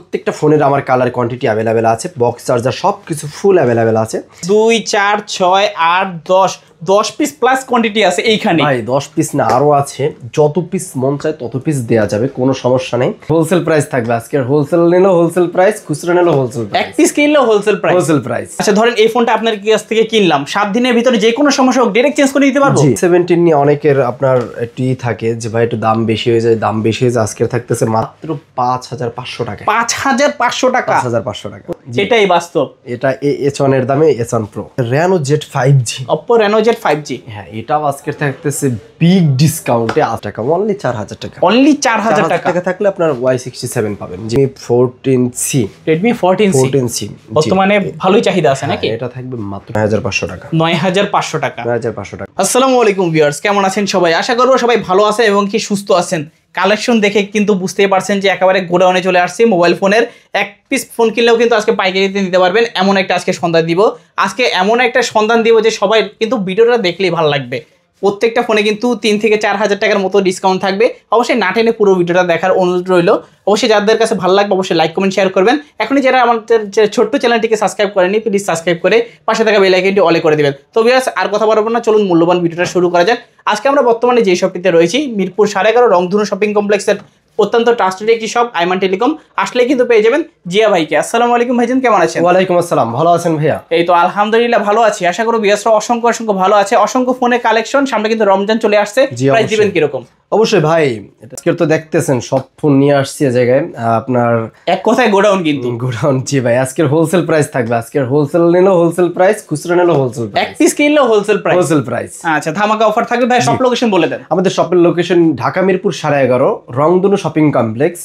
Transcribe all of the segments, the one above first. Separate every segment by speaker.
Speaker 1: প্রত্যেকটা ফোনের আমার কালার কোয়ান্টিটি अवेलेबल আছে, বক্স চার্জার সবকিছু ফুল अवेलेबल আছে।
Speaker 2: 2 4 6 8 10 10 পিস প্লাস কোয়ান্টিটি আছে এইখানে
Speaker 1: ভাই 10 পিস না আরো আছে, যত পিস মন চায় তত পিস দেয়া যাবে, কোনো সমস্যা নেই। হোলসেল প্রাইস থাকবে আজকে, হোলসেল নিলেও হোলসেল প্রাইস, খুচরা নিলেও হোলসেল প্রাইস,
Speaker 2: এক পিস কিনলেও হোলসেল প্রাইস।
Speaker 1: Wholesale price.
Speaker 2: আচ্ছা ধরেন এই ফোনটা আপনার কাছ থেকে কিনলাম, 7 দিনের ভিতরে যে কোনো সমস্যা হোক ডাইরেক্ট চেঞ্জ করে দিতে পারবো।
Speaker 1: জি 17 নিয়ে অনেকের আপনার একটু থাকে যে ভাই একটু দাম বেশি হয়ে যায়, দাম বেশি হয়ে যায়, আজকে থাকতেছে মাত্র 5500 টাকা।
Speaker 2: 5500 টাকা,
Speaker 1: 5500 টাকা,
Speaker 2: এটাই বাস্তব।
Speaker 1: এটা S1 এর দামে S1 Pro Reno Z 5G,
Speaker 2: Oppo Reno Z 5G।
Speaker 1: হ্যাঁ এটাও আজকে থাকতেছে বিগ ডিসকাউন্টে 8 টাকা, অনলি 4000 টাকা।
Speaker 2: অনলি 4000 টাকা
Speaker 1: থাকলে আপনার Y67 পাবেন। জি 14C,
Speaker 2: Redmi 14C বর্তমানে ভালোই চাহিদা আছে নাকি?
Speaker 1: এটা থাকবে মাত্র 9500 টাকা।
Speaker 2: 9500 টাকা।
Speaker 1: 9500 টাকা।
Speaker 2: আসসালামু আলাইকুম ভিউয়ার্স, কেমন আছেন সবাই? আশা করব সবাই ভালো আছেন এবং কি সুস্থ আছেন। কালেকশন দেখে কিন্তু বুঝতেই পারছেন যে একেবারে গোডাউনে চলে আসছে। মোবাইল ফোনের এক পিস ফোন কিনলেও কিন্তু আজকে পাইকারিতে নিতে পারবেন, এমন একটা আজকে সন্ধান দিব। আজকে এমন একটা সন্ধান দিব যে সবাই কিন্তু ভিডিওটা দেখলেই ভালো লাগবে। প্রত্যেকটা ফোনে কিন্তু 3 থেকে 4000 টাকার মতো ডিসকাউন্ট থাকবে। অবশ্যই না টেনে পুরো ভিডিওটা দেখার অনুরোধ রইল। অবশ্যই যাদের কাছে ভালো লাগবে অবশ্যই লাইক কমেন্ট শেয়ার করবেন। এখনই যারা আমাদের ছোট্ট চ্যানেলটিকে সাবস্ক্রাইব করেনি প্লিজ সাবস্ক্রাইব করে পাশে থাকা বেল আইকনটি অলে করে দিবেন। তো ভিউয়ার্স আর কথা বলবো না, চলুন মূল্যবান ভিডিওটা শুরু করা যাক। আজকে আমরা বর্তমানে যে শপটিতে রয়েছি মিরপুর 11.5 রংধনু শপিং কমপ্লেক্সের অত্যন্ত ট্রাস্টেড একটি শপ আইমান টেলিকম। আসলে কিন্তু পেয়ে যাবেন জিয়া ভাইকে। আসসালামু আলাইকুম ভাইজান, কেমন আছেন?
Speaker 1: ওয়ালাইকুম আসসালাম, ভালো আছেন ভাইয়া?
Speaker 2: এই তো আলহামদুলিল্লাহ ভালো আছি। আশা করি ভিউয়ার্সরা অসংখ্য ভালো আছে। অসংখ্য ফোনের কালেকশন, সামনে কিন্তু রমজান চলে আসছে, প্রাইস দিবেন কিরকম?
Speaker 1: অবশ্যই ভাই, আজকে তো দেখতেছেন সব ফোন নিয়ে আসছি জায়গায় আপনার
Speaker 2: এক কথায় গোডাউন, কিন্তু
Speaker 1: গোডাউন। জি ভাই আজকের হোলসেল প্রাইস থাকবে, আজকের হোলসেল নিলেও হোলসেল প্রাইস, খুচরা নিলেও হোলসেল প্রাইস,
Speaker 2: এক পিস কিনলেও হোলসেল প্রাইস।
Speaker 1: Wholesale price.
Speaker 2: আচ্ছা ধামাকা অফার থাকবে ভাই, সব লোকেশন বলে দেন।
Speaker 1: আমাদের শপের লোকেশন ঢাকা মিরপুর 11.5 রংধনু শপিং কমপ্লেক্স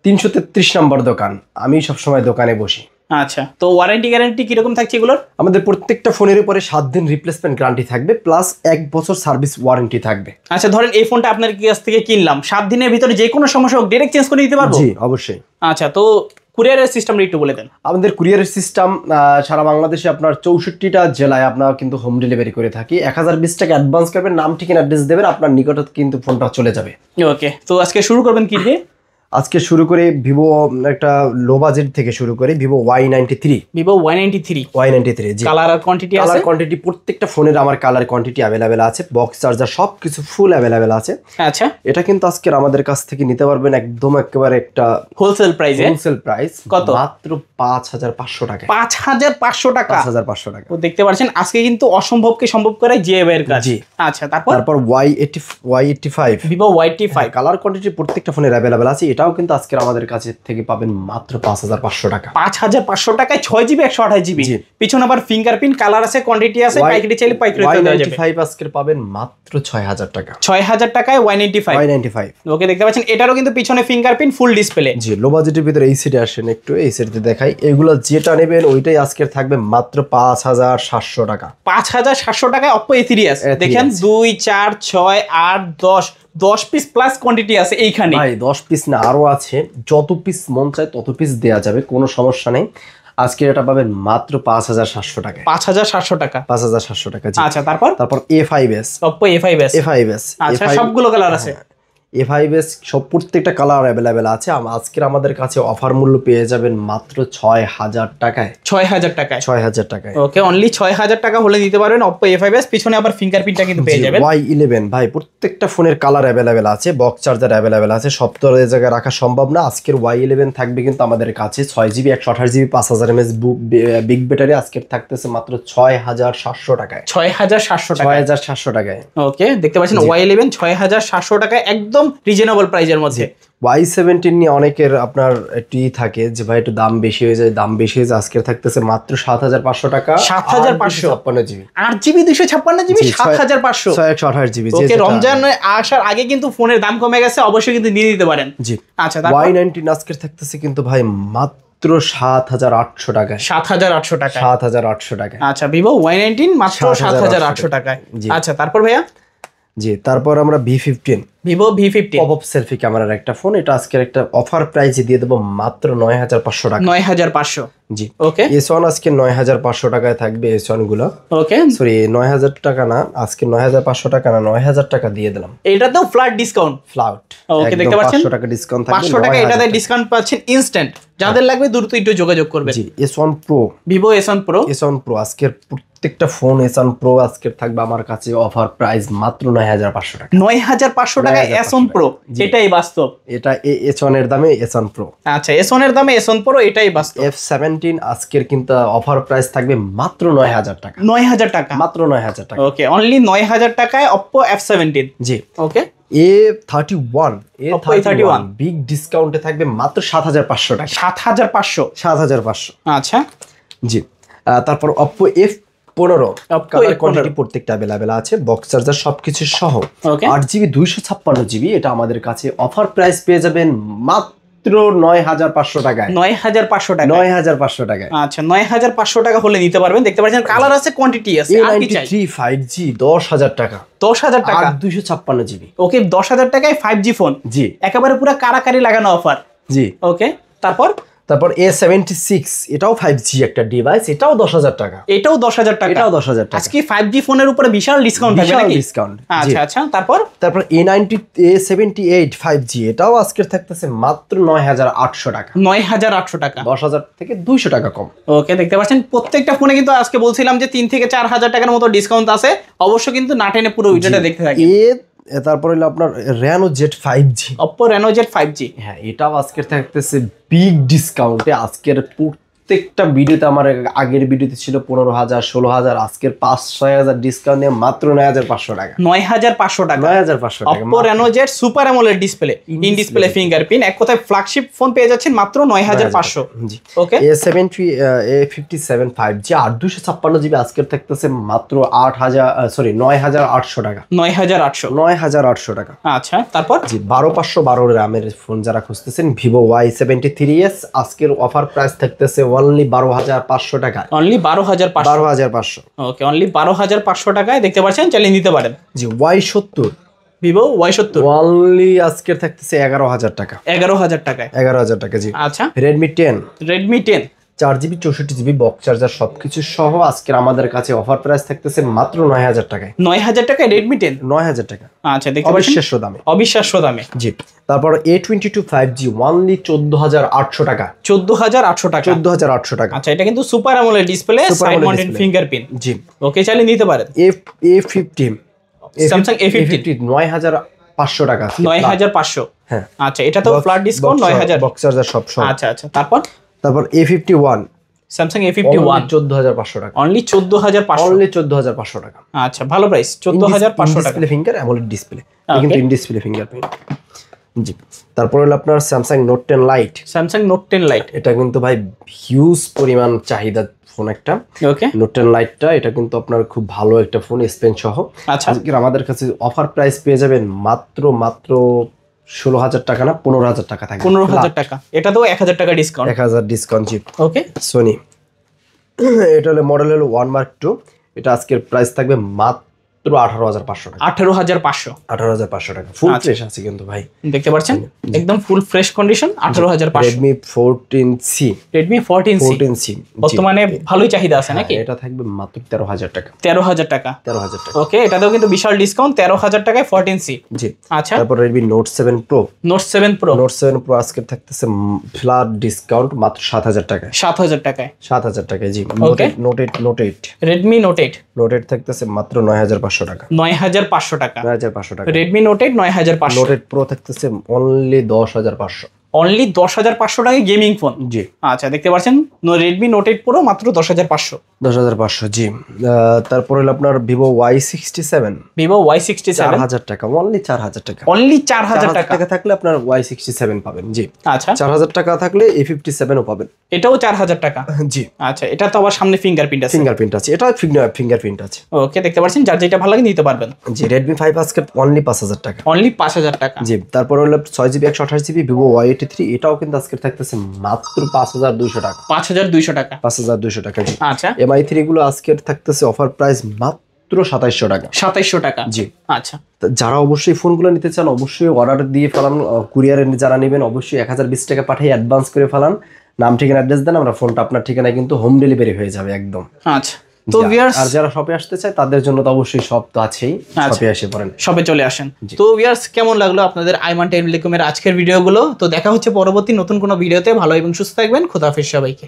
Speaker 1: 333 নম্বর দোকান। আমি সবসময় দোকানে বসি।
Speaker 2: আচ্ছা তো ওয়ারেন্টি গ্যারান্টি কিরকম থাকছে এগুলোর?
Speaker 1: আমাদের প্রত্যেকটা ফোনের উপরে 7 দিন রিপ্লেসমেন্ট গ্যারান্টি থাকবে, প্লাস 1 বছর সার্ভিস ওয়ারেন্টি থাকবে।
Speaker 2: আচ্ছা ধরেন এই ফোনটা আপনার কাছ থেকে কিনলাম, 7 দিনের ভিতরে যে কোনো সমস্যা হোক ডাইরেক্ট চেঞ্জ করে দিতে পারবো?
Speaker 1: জি অবশ্যই।
Speaker 2: আচ্ছা তো কুরিয়ারের সিস্টেমটা একটু বলে দেন।
Speaker 1: আমাদের কুরিয়ারের সিস্টেম সারা বাংলাদেশে আপনার 64টা জেলায় আপনারা কিন্তু হোম ডেলিভারি করে থাকি। 1020 টাকা অ্যাডভান্স করবেন, নাম ঠিকানা অ্যাড্রেস দেবেন, আপনার নিকটে কিন্তু ফোনটা চলে যাবে।
Speaker 2: ওকে তো আজকে শুরু করবেন কি দিয়ে?
Speaker 1: আজকে শুরু করে ভিভো একটা লো বাজেট থেকে শুরু করে ভিভো Y93।
Speaker 2: ভিভো Y93
Speaker 1: জি।
Speaker 2: কালার আর কোয়ান্টিটি আছে?
Speaker 1: কালার কোয়ান্টিটি প্রত্যেকটা ফোনের আমার কালার কোয়ান্টিটি अवेलेबल আছে, বক্স চার্জার সবকিছু ফুল अवेलेबल আছে।
Speaker 2: আচ্ছা
Speaker 1: এটা কিন্তু আজকে আমাদের কাছ থেকে নিতে পারবেন একদম একেবারে একটা
Speaker 2: হোলসেল প্রাইসে।
Speaker 1: হোলসেল প্রাইস কত? মাত্র 5500 টাকা।
Speaker 2: 5500 টাকা।
Speaker 1: 5500 টাকা।
Speaker 2: তো দেখতে পাচ্ছেন আজকে কিন্তু অসম্ভবকে সম্ভব করে জিএ এর কাজ।
Speaker 1: জি।
Speaker 2: আচ্ছা তারপর
Speaker 1: Y85
Speaker 2: Vivo Y85
Speaker 1: colour quantity প্রত্যেকটা ফোনের अवेलेबल আছে। এটাও কিন্তু আজকে আমাদের কাছে থেকে পাবেন মাত্র 5500 টাকা।
Speaker 2: 5500 টাকায় 6GB 128GB। পিছনে আবার ফিঙ্গারপ্রিন্ট কালার আছে, কোয়ান্টিটি আছে, পাইকারি চাইলে পাইকারি দেওয়া যাবে।
Speaker 1: Y95 আজকে পাবেন মাত্র 6000 টাকা।
Speaker 2: 6000 টাকায় Y95। ওকে দেখতে পাচ্ছেন এটারও কিন্তু পিছনে ফিঙ্গারপ্রিন্ট ফুল ডিসপ্লে।
Speaker 1: জি লো বাজেটের ভিতরে এই সাইডে আসেন, একটু এই সাইডে দেখাই। এগুলো যেটা নেবেন ওইটাই আজকে থাকবে মাত্র 5700 টাকা।
Speaker 2: 5700 টাকায় Oppo A3s দেখেন 2 4 6 8 10 পিস প্লাস কোয়ান্টিটি আছে এইখানে।
Speaker 1: ভাই 10 পিস না আরো আছে, যত পিস মন চায় তত পিস দেয়া যাবে, কোনো সমস্যা নেই। আজকে এটা পাবেন মাত্র 5700 টাকা।
Speaker 2: 5700 টাকা।
Speaker 1: 5700 টাকা।
Speaker 2: আচ্ছা তারপর
Speaker 1: A5s,
Speaker 2: Oppo A5s। আচ্ছা সবগুলো কালার আছে?
Speaker 1: A5s সব প্রত্যেকটা কালার अवेलेबल আছে। আজকের আমাদের কাছে অফার মূল্য পেয়ে যাবেন মাত্র 6000 টাকায়।
Speaker 2: 6000 টাকায়।
Speaker 1: 6000 টাকায়।
Speaker 2: ওকে অনলি 6000 টাকা হলে নিতে পারবেন Oppo A5s। পিছনে আবার ফিঙ্গারপ্রিন্টটা কিন্তু পেয়ে যাবেন।
Speaker 1: Y11 ভাই প্রত্যেকটা ফোনের কালার अवेलेबल আছে, বক্স চার্জার अवेलेबल আছে, সব তো এই জায়গায় রাখা সম্ভব না। আজকের Y11 থাকবে কিন্তু আমাদের কাছে 6GB 128GB 5000 mAh big battery. আজকের থাকতেছে মাত্র 6700 টাকায়।
Speaker 2: 6700 টাকা।
Speaker 1: 6700 টাকায়।
Speaker 2: ওকে দেখতে পাচ্ছেন Y11 6700 টাকায় একদম রিজনেবল প্রাইসের মধ্যে।
Speaker 1: Y17 নিয়ে অনেকের আপনার একটু থাকে যে ভাই একটু দাম বেশি হয়ে যায়, দাম বেশি হয়ে যায়, আজকে থাকতেছে মাত্র 7500 টাকা।
Speaker 2: 7556 8GB 256GB 7500
Speaker 1: 128GB।
Speaker 2: ওকে রমজান আসার আগে কিন্তু ফোনের দাম কমে গেছে, অবশ্যই কিন্তু নিয়ে নিতে পারেন।
Speaker 1: জি
Speaker 2: আচ্ছা তারপর
Speaker 1: Y19 আজকে থাকতেছে কিন্তু ভাই মাত্র 7800 টাকায়।
Speaker 2: 7800 টাকা।
Speaker 1: 7800 টাকায়।
Speaker 2: আচ্ছা ভিভো Y19 মাত্র 7800 টাকায়। আচ্ছা তারপর ভাইয়া
Speaker 1: জি, তারপর আমরা V15
Speaker 2: Vivo V15
Speaker 1: pop up selfie ক্যামেরার একটা ফোন, এটা আজকের একটা অফার প্রাইসে দিয়ে দেবো মাত্র 9500 টাকা।
Speaker 2: 9500।
Speaker 1: জি,
Speaker 2: ওকে
Speaker 1: S1 আজকে 9500 টাকায় থাকবে। S1 গুলো
Speaker 2: ওকে,
Speaker 1: সরি 9000 টাকা না, আজকে 9500 টাকা না 9000 টাকা দিয়ে দিলাম
Speaker 2: এটাতেও ফ্ল্যাট ডিসকাউন্ট।
Speaker 1: ফ্লাউট।
Speaker 2: ওকে, দেখতে পাচ্ছেন
Speaker 1: 500 টাকা ডিসকাউন্ট থাকবে।
Speaker 2: 500 টাকা এটাতে ডিসকাউন্ট পাচ্ছেন ইনস্ট্যান্ট। যাদের লাগবে দ্রুত একটু যোগাযোগ করবেন।
Speaker 1: জি, S1 Pro,
Speaker 2: Vivo S1 Pro।
Speaker 1: S1 Pro আজকের প্রত্যেকটা ফোন S1 Pro আজকের থাকবে আমার কাছে অফার প্রাইস মাত্র 9500 টাকা।
Speaker 2: 9500 টাকায় S1 Pro, এটাই বাস্তব।
Speaker 1: এটা S1 এর দামে S1 Pro।
Speaker 2: আচ্ছা, S1 এর দামে S1 Pro, এটাই বাস্তব।
Speaker 1: F17 আজকের কিন্তু অফার প্রাইস থাকবে মাত্র 9000 টাকা।
Speaker 2: 9000 টাকা,
Speaker 1: মাত্র 9000 টাকা।
Speaker 2: ওকে, অনলি 9000 টাকায় Oppo F17।
Speaker 1: জি,
Speaker 2: ওকে,
Speaker 1: A31
Speaker 2: Oppo A31
Speaker 1: বিগ ডিসকাউন্টে থাকবে মাত্র 7500 টাকা।
Speaker 2: 7500।
Speaker 1: 7500।
Speaker 2: আচ্ছা,
Speaker 1: জি, তারপর Oppo F15
Speaker 2: Oppo
Speaker 1: colour
Speaker 2: F15
Speaker 1: quantity প্রত্যেকটা अवेलेबल আছে, বক্স চার্জার সবকিছু সহ।
Speaker 2: ওকে,
Speaker 1: 8GB 256GB, এটা আমাদের কাছে অফার প্রাইস পেয়ে যাবেন মাত্র 9500 টাকায়।
Speaker 2: 9500 টাকা।
Speaker 1: 9500 টাকায়।
Speaker 2: আচ্ছা, 9500 টাকা হলে নিতে পারবেন। দেখতে পাচ্ছেন কালার আছে, কোয়ান্টিটি আছে, আর কি চাই?
Speaker 1: A93 5G 10000 টাকা।
Speaker 2: 10000 টাকা।
Speaker 1: 256GB।
Speaker 2: ওকে, 10000 টাকায় 5G ফোন।
Speaker 1: জি
Speaker 2: একেবারে পুরো কারাকারি লাগানো অফার।
Speaker 1: জি,
Speaker 2: ওকে, তারপর
Speaker 1: A76, এটাও 5G একটা ডিভাইস, এটাও 10000 টাকা।
Speaker 2: এটাও 10000 টাকা।
Speaker 1: এটাও 10000 টাকা।
Speaker 2: আজকে 5G ফোনের উপরে বিশাল ডিসকাউন্ট থাকবে
Speaker 1: বিশাল
Speaker 2: নাকি?
Speaker 1: ডিসকাউন্ট।
Speaker 2: আচ্ছা আচ্ছা, তারপর
Speaker 1: A78 5G, এটাও আজকের থাকতেছে মাত্র 9800 টাকা।
Speaker 2: 9800 টাকা।
Speaker 1: 10000 থেকে 200 টাকা কম।
Speaker 2: ওকে, দেখতে পাচ্ছেন প্রত্যেকটা ফোনে কিন্তু আজকে বলছিলাম যে 3 থেকে 4000 টাকার মতো ডিসকাউন্ট আছে। অবশ্যই কিন্তু না টেনে পুরো ভিডিওটা দেখতে থাকেন।
Speaker 1: তারপর হলো আপনার Reno Z 5G।
Speaker 2: Oppo Reno Z 5G,
Speaker 1: হ্যাঁ, এটাও আজকের থাকতেছে বিগ ডিসকাউন্টে। আজকের প্রত্যেকটা ভিডিওতে, আমার আগের ভিডিওতে ছিল 15000 16000, আজকের 5-6000 ডিসকাউন্ট দিয়ে মাত্র 9500 টাকা।
Speaker 2: 9500 টাকা।
Speaker 1: 9500 টাকা।
Speaker 2: Oppo Reno Z super AMOLED display, in display fingerprint, এক কথায় ফ্ল্যাগশিপ ফোন পেয়ে যাচ্ছেন মাত্র 9500।
Speaker 1: জি,
Speaker 2: ওকে,
Speaker 1: A57 5G 8256GB আজকের থাকতেছে মাত্র 9800 টাকা।
Speaker 2: 9800।
Speaker 1: 9800 টাকা।
Speaker 2: আচ্ছা, তারপর
Speaker 1: জি, 12512 র্যামের ফোন যারা খুঁজতেছেন, Vivo Y73s আজকের অফার প্রাইস থাকতেছে অনলি 12500 টাকা।
Speaker 2: অনলি 12500।
Speaker 1: 12500।
Speaker 2: ওকে, অনলি 12500 টাকায় দেখতে পাচ্ছেন, চালিয়ে নিতে পারেন।
Speaker 1: জি, Y70
Speaker 2: ভিভো Y70
Speaker 1: অনলি আজকের থাকতেছে 11000 টাকা।
Speaker 2: 11000 টাকায়।
Speaker 1: 11000 টাকা। জি,
Speaker 2: আচ্ছা,
Speaker 1: Redmi 10
Speaker 2: Redmi 10
Speaker 1: 4GB 64GB box charger সবকিছু সহ আজকের আমাদের কাছে অফার প্রাইস থাকতেছে মাত্র 9000 টাকায়।
Speaker 2: 9000 টাকায় Redmi 10।
Speaker 1: 9000 টাকা
Speaker 2: আচ্ছা, দেখতে পাচ্ছেন
Speaker 1: অবিশ্বাস্য দামে।
Speaker 2: অবিশ্বাস্য দামে।
Speaker 1: জি, তারপর A22 5G অনলি 14800 টাকা।
Speaker 2: 14800 টাকা।
Speaker 1: 14800 টাকা।
Speaker 2: আচ্ছা, এটা কিন্তু super AMOLED display,
Speaker 1: Super
Speaker 2: side
Speaker 1: AMOLED
Speaker 2: mounted
Speaker 1: display।
Speaker 2: Fingerprint.
Speaker 1: জি,
Speaker 2: ওকে, চালিয়ে নিতে পারেন।
Speaker 1: A50
Speaker 2: Samsung A50
Speaker 1: 9500 টাকা।
Speaker 2: 9500।
Speaker 1: হ্যাঁ,
Speaker 2: আচ্ছা, এটা তো ফ্ল্যাট ডিসকাউন্ট 9000।
Speaker 1: বক্স চার্জার সব সহ।
Speaker 2: আচ্ছা আচ্ছা, তারপর
Speaker 1: A51
Speaker 2: Samsung A51
Speaker 1: 14500 টাকা।
Speaker 2: অনলি 14500।
Speaker 1: অনলি 14500 টাকা।
Speaker 2: আচ্ছা, ভালো প্রাইস, 14500 টাকা।
Speaker 1: ডিসপ্লে ফিঙ্গার অ্যামোলেড ডিসপ্লে, কিন্তু ইন ডিসপ্লে ফিঙ্গারপ্রিন্ট। জি, তারপর হলো আপনার Samsung Note 10 Lite।
Speaker 2: Samsung Note 10 Lite,
Speaker 1: এটা কিন্তু ভাই হিউজ পরিমাণ চাহিদা ফোন একটা।
Speaker 2: ওকে,
Speaker 1: Note 10 Liteটা এটা কিন্তু আপনার খুব ভালো একটা ফোন, স্পেন সহ।
Speaker 2: আচ্ছা,
Speaker 1: আজকে আমাদের কাছে অফার প্রাইস পেয়ে যাবেন মাত্র 16000 টাকা না 15000 টাকা থাকবে।
Speaker 2: 15000 টাকা। এটা তো 1000 টাকা ডিসকাউন্ট।
Speaker 1: 1000 ডিসকাউন্ট। জি,
Speaker 2: ওকে,
Speaker 1: সোনি এটা হলো মডেল হলো 1 Mark II, এটা আজকের প্রাইস থাকবে মাত্র 18500 টাকা।
Speaker 2: 18500।
Speaker 1: 18500 টাকা। ফুল
Speaker 2: আচ্ছা।
Speaker 1: ফ্রেশ আছে কিন্তু ভাই,
Speaker 2: দেখতে পাচ্ছেন একদম full fresh condition. 18500।
Speaker 1: Redmi 14C।
Speaker 2: Redmi 14C
Speaker 1: 14C
Speaker 2: বর্তমানে ভালোই চাহিদা আছে নাকি?
Speaker 1: এটা থাকবে মাত্র 13000 টাকা।
Speaker 2: 13000 টাকা।
Speaker 1: 13000 টাকা।
Speaker 2: ওকে, এটাতেও কিন্তু বিশাল ডিসকাউন্ট, 13000 টাকায় 14C।
Speaker 1: জি,
Speaker 2: আচ্ছা,
Speaker 1: তারপর Redmi Note 7 Pro।
Speaker 2: Note 7 Pro
Speaker 1: Note 7 Pro আজকে থাকতেছে ফ্ল্যাট ডিসকাউন্ট মাত্র 7000 টাকায়।
Speaker 2: 7000 টাকায়।
Speaker 1: 7000 টাকায়। জি,
Speaker 2: Okay.
Speaker 1: Note 8
Speaker 2: Redmi Note 8
Speaker 1: Note 8 থাকতেছে মাত্র 9500 টাকা।
Speaker 2: 9500 টাকা।
Speaker 1: 9500 টাকা।
Speaker 2: Redmi Note 8 9500।
Speaker 1: Note 8 Pro থাকতেছে অনলি 10500।
Speaker 2: অনলি 10500 টাকায় গেমিং ফোন।
Speaker 1: জি,
Speaker 2: আচ্ছা, দেখতে পাচ্ছেন Redmi Note 8 Pro মাত্র 10500।
Speaker 1: 10500। জি, তারপর হলো আপনার Vivo Y67
Speaker 2: Vivo Y67
Speaker 1: 4000 টাকা। অনলি 4000 টাকা।
Speaker 2: অনলি 4000 টাকা।
Speaker 1: টাকা থাকলে আপনার Y67 পাবেন। জি,
Speaker 2: আচ্ছা,
Speaker 1: 4000 টাকা থাকলে A57 ও পাবেন।
Speaker 2: এটাও 4000 টাকা।
Speaker 1: জি,
Speaker 2: আচ্ছা, এটা তো আবার সামনে ফিঙ্গারপ্রিন্ট আছে।
Speaker 1: ফিঙ্গারপ্রিন্ট আছে, এটা ফিঙ্গারপ্রিন্ট আছে।
Speaker 2: ওকে, দেখতে পাচ্ছেন যার যেটা ভালো লাগে নিতে পারবেন।
Speaker 1: জি, Redmi 5 আজকে অনলি 5000 টাকা।
Speaker 2: অনলি 5000 টাকা।
Speaker 1: জি, তারপর হলো 6GB 128GB Vivo Y83, এটাও কিন্তু আজকে থাকতেছে মাত্র 5200 টাকা।
Speaker 2: 5200 টাকা।
Speaker 1: 5200 টাকা। জি,
Speaker 2: আচ্ছা,
Speaker 1: MI3 গুলো আজকের থাকতেছে অফার প্রাইস মাত্র মাত্র 2700 টাকা।
Speaker 2: 2700 টাকা,
Speaker 1: জি।
Speaker 2: আচ্ছা।
Speaker 1: যারা অবশ্যই ফোনগুলো নিতে চান অবশ্যই অর্ডার দিয়ে ফেলান, কুরিয়ারে যারা নেবেন অবশ্যই 1020 টাকা পাঠিয়ে অ্যাডভান্স করে ফেলান, নাম ঠিকানা অ্যাড্রেস দেন, আমরা ফোনটা আপনার ঠিকানায় কিন্তু হোম ডেলিভারি হয়ে যাবে একদম।
Speaker 2: আচ্ছা, তো ভিউয়ার্স
Speaker 1: আর যারা শপে আসতে চায় তাদের জন্য তো অবশ্যই শপ তো আছেই, শপে এসে পড়েন,
Speaker 2: শপে চলে আসেন। তো ভিউয়ার্স কেমন লাগলো আপনাদের আইমান টেলিকমের আজকের ভিডিওগুলো? তো দেখা হচ্ছে পরবর্তী নতুন কোনো ভিডিওতে। ভালো এবং সুস্থ থাকবেন, খোদা হাফেজ সবাইকে।